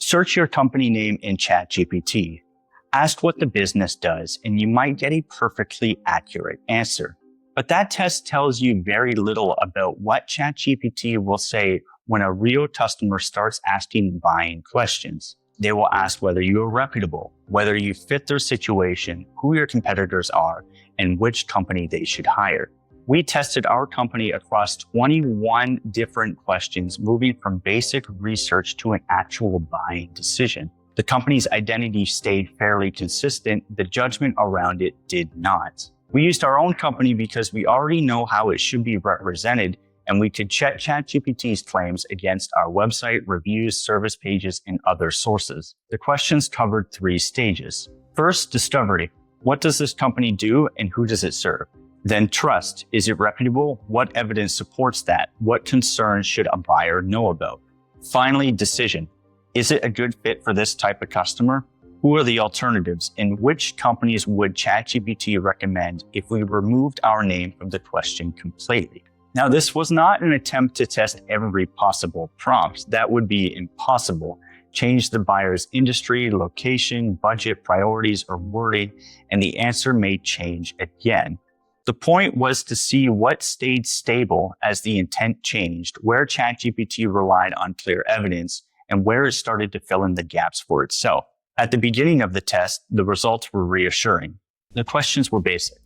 Search your company name in ChatGPT. Ask what the business does, and you might get a perfectly accurate answer. But that test tells you very little about what ChatGPT will say when a real customer starts asking buying questions. They will ask whether you are reputable, whether you fit their situation, who your competitors are, and which company they should hire. We tested our company across 21 different questions, moving from basic research to an actual buying decision. The company's identity stayed fairly consistent. The judgment around it did not. We used our own company because we already know how it should be represented, and we could check ChatGPT's claims against our website, reviews, service pages, and other sources. The questions covered 3 stages. First, discovery. What does this company do and who does it serve? Then trust. Is it reputable? What evidence supports that? What concerns should a buyer know about? Finally, decision. Is it a good fit for this type of customer? Who are the alternatives, and which companies would ChatGPT recommend if we removed our name from the question completely? Now, this was not an attempt to test every possible prompt. That would be impossible. Change the buyer's industry, location, budget, priorities, or wording, and the answer may change again. The point was to see what stayed stable as the intent changed, where ChatGPT relied on clear evidence, and where it started to fill in the gaps for itself. At the beginning of the test, the results were reassuring. The questions were basic.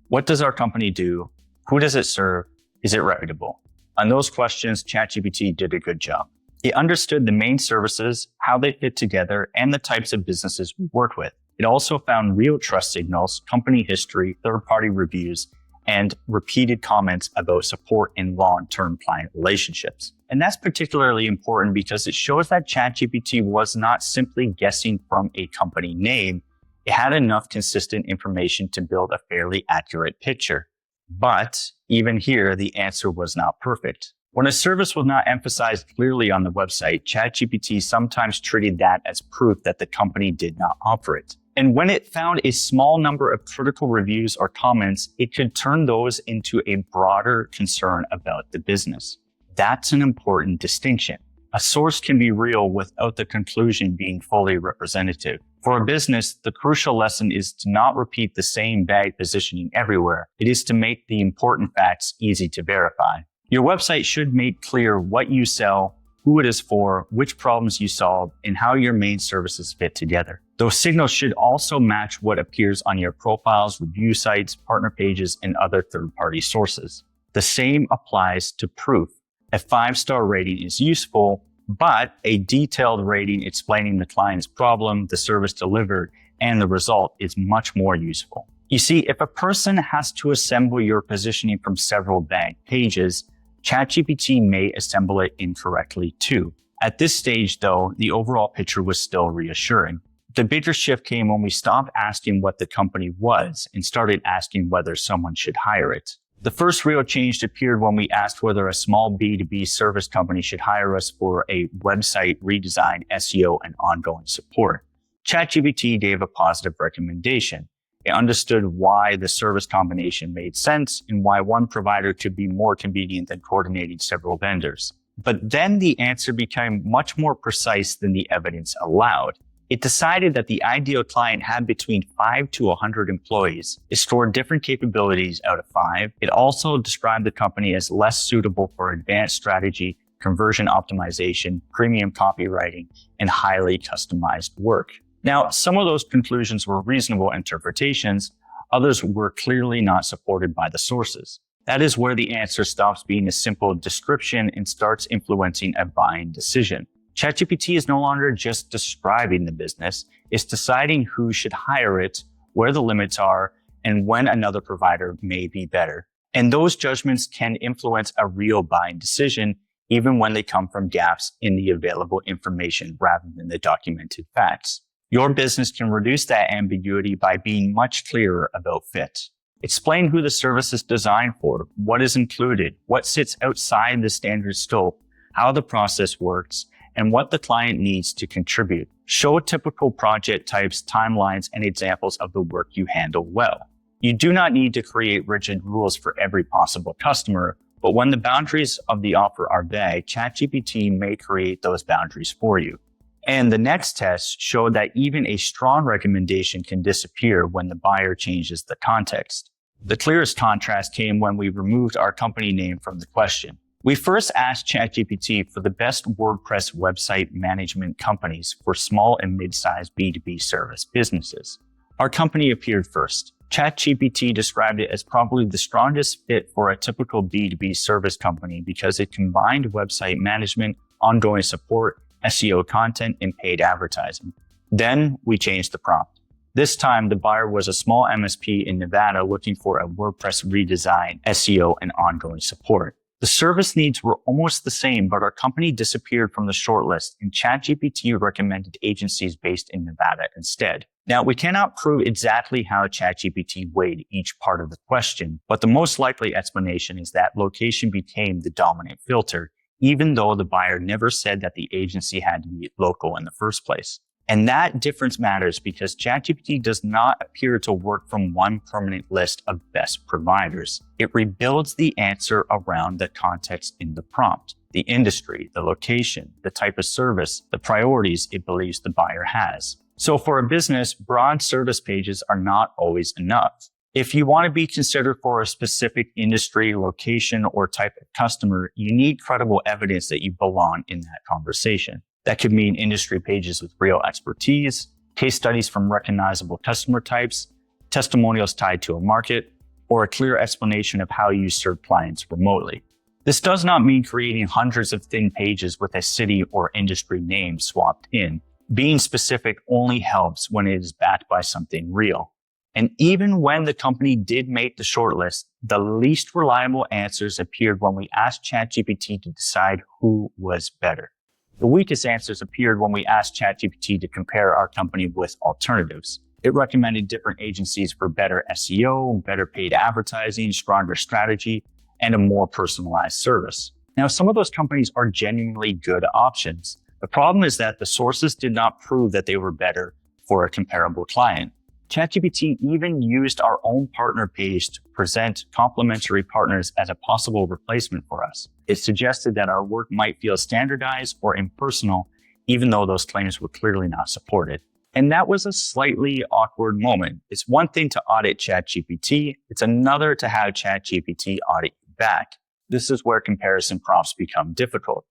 What does our company do? Who does it serve? Is it reputable? On those questions, ChatGPT did a good job. It understood the main services, how they fit together, and the types of businesses we work with. It also found real trust signals, company history, third-party reviews, and repeated comments about support in long-term client relationships. And that's particularly important because it shows that ChatGPT was not simply guessing from a company name. It had enough consistent information to build a fairly accurate picture. But even here, the answer was not perfect. When a service was not emphasized clearly on the website, ChatGPT sometimes treated that as proof that the company did not offer it. And when it found a small number of critical reviews or comments, it could turn those into a broader concern about the business. That's an important distinction. A source can be real without the conclusion being fully representative. For a business, the crucial lesson is to not repeat the same bad positioning everywhere. It is to make the important facts easy to verify. Your website should make clear what you sell, who it is for, which problems you solve, and how your main services fit together. Those signals should also match what appears on your profiles, review sites, partner pages, and other third-party sources. The same applies to proof. A 5-star rating is useful, but a detailed rating explaining the client's problem, the service delivered, and the result is much more useful. You see, if a person has to assemble your positioning from several blank pages, ChatGPT may assemble it incorrectly too. At this stage, though, the overall picture was still reassuring. The bigger shift came when we stopped asking what the company was and started asking whether someone should hire it. The first real change appeared when we asked whether a small B2B service company should hire us for a website redesign, SEO, and ongoing support. ChatGPT gave a positive recommendation. It understood why the service combination made sense and why one provider could be more convenient than coordinating several vendors. But then the answer became much more precise than the evidence allowed. It decided that the ideal client had between 5 to 100 employees. It scored different capabilities out of 5. It also described the company as less suitable for advanced strategy, conversion optimization, premium copywriting, and highly customized work. Now, some of those conclusions were reasonable interpretations. Others were clearly not supported by the sources. That is where the answer stops being a simple description and starts influencing a buying decision. ChatGPT is no longer just describing the business, it's deciding who should hire it, where the limits are, and when another provider may be better. And those judgments can influence a real buying decision, even when they come from gaps in the available information rather than the documented facts. Your business can reduce that ambiguity by being much clearer about fit. Explain who the service is designed for, what is included, what sits outside the standard scope, how the process works, and what the client needs to contribute. Show typical project types, timelines, and examples of the work you handle well. You do not need to create rigid rules for every possible customer, but when the boundaries of the offer are vague, ChatGPT may create those boundaries for you. And the next test showed that even a strong recommendation can disappear when the buyer changes the context. The clearest contrast came when we removed our company name from the question. We first asked ChatGPT for the best WordPress website management companies for small and mid-sized B2B service businesses. Our company appeared first. ChatGPT described it as probably the strongest fit for a typical B2B service company because it combined website management, ongoing support, SEO content, and paid advertising. Then we changed the prompt. This time, the buyer was a small MSP in Nevada looking for a WordPress redesign, SEO, and ongoing support. The service needs were almost the same, but our company disappeared from the shortlist, and ChatGPT recommended agencies based in Nevada instead. Now, we cannot prove exactly how ChatGPT weighed each part of the question, but the most likely explanation is that location became the dominant filter, even though the buyer never said that the agency had to be local in the first place. And that difference matters because ChatGPT does not appear to work from one permanent list of best providers. It rebuilds the answer around the context in the prompt, the industry, the location, the type of service, the priorities it believes the buyer has. So for a business, broad service pages are not always enough. If you want to be considered for a specific industry, location, or type of customer, you need credible evidence that you belong in that conversation. That could mean industry pages with real expertise, case studies from recognizable customer types, testimonials tied to a market, or a clear explanation of how you serve clients remotely. This does not mean creating hundreds of thin pages with a city or industry name swapped in. Being specific only helps when it is backed by something real. And even when the company did make the shortlist, the least reliable answers appeared when we asked ChatGPT to decide who was better. The weakest answers appeared when we asked ChatGPT to compare our company with alternatives. It recommended different agencies for better SEO, better paid advertising, stronger strategy, and a more personalized service. Now, some of those companies are genuinely good options. The problem is that the sources did not prove that they were better for a comparable client. ChatGPT even used our own partner page to present complementary partners as a possible replacement for us. It suggested that our work might feel standardized or impersonal, even though those claims were clearly not supported. And that was a slightly awkward moment. It's one thing to audit ChatGPT. It's another to have ChatGPT audit you back. This is where comparison prompts become difficult.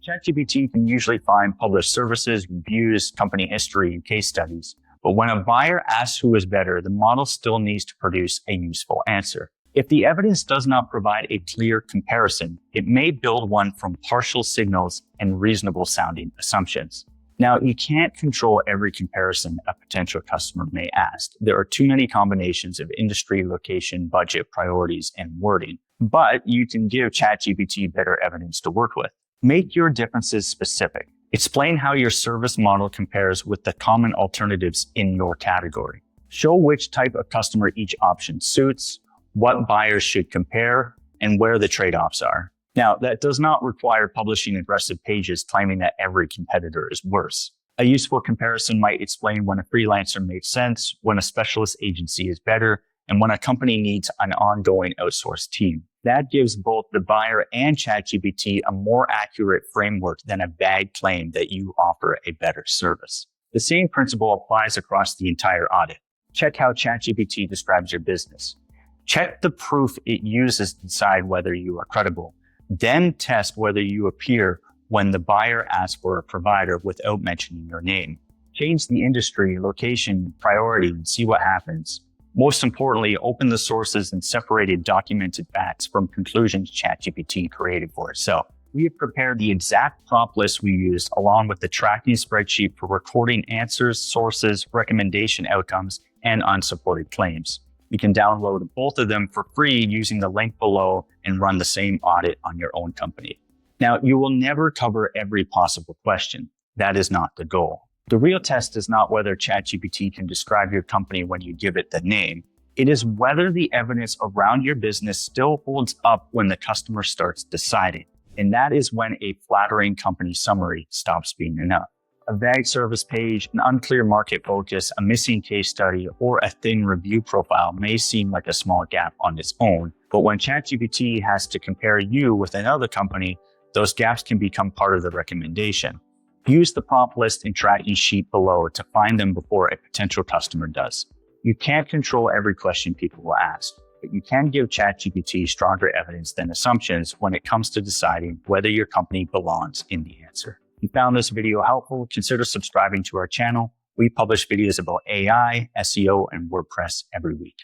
ChatGPT can usually find published services, reviews, company history, and case studies. But when a buyer asks who is better, the model still needs to produce a useful answer. If the evidence does not provide a clear comparison, it may build one from partial signals and reasonable sounding assumptions. Now, you can't control every comparison a potential customer may ask. There are too many combinations of industry, location, budget, priorities, and wording. But you can give ChatGPT better evidence to work with. Make your differences specific. Explain how your service model compares with the common alternatives in your category. Show which type of customer each option suits, what buyers should compare, and where the trade-offs are. Now, that does not require publishing aggressive pages claiming that every competitor is worse. A useful comparison might explain when a freelancer makes sense, when a specialist agency is better, and when a company needs an ongoing outsourced team. That gives both the buyer and ChatGPT a more accurate framework than a vague claim that you offer a better service. The same principle applies across the entire audit. Check how ChatGPT describes your business. Check the proof it uses to decide whether you are credible. Then test whether you appear when the buyer asks for a provider without mentioning your name. Change the industry, location, priority, and see what happens. Most importantly, open the sources and separated documented facts from conclusions ChatGPT created for itself. We have prepared the exact prompt list we used along with the tracking spreadsheet for recording answers, sources, recommendation outcomes, and unsupported claims. You can download both of them for free using the link below and run the same audit on your own company. Now, you will never cover every possible question. That is not the goal. The real test is not whether ChatGPT can describe your company when you give it the name. It is whether the evidence around your business still holds up when the customer starts deciding. And that is when a flattering company summary stops being enough. A vague service page, an unclear market focus, a missing case study, or a thin review profile may seem like a small gap on its own. But when ChatGPT has to compare you with another company, those gaps can become part of the recommendation. Use the prompt list and tracking sheet below to find them before a potential customer does. You can't control every question people will ask, but you can give ChatGPT stronger evidence than assumptions when it comes to deciding whether your company belongs in the answer. If you found this video helpful, consider subscribing to our channel. We publish videos about AI, SEO, and WordPress every week.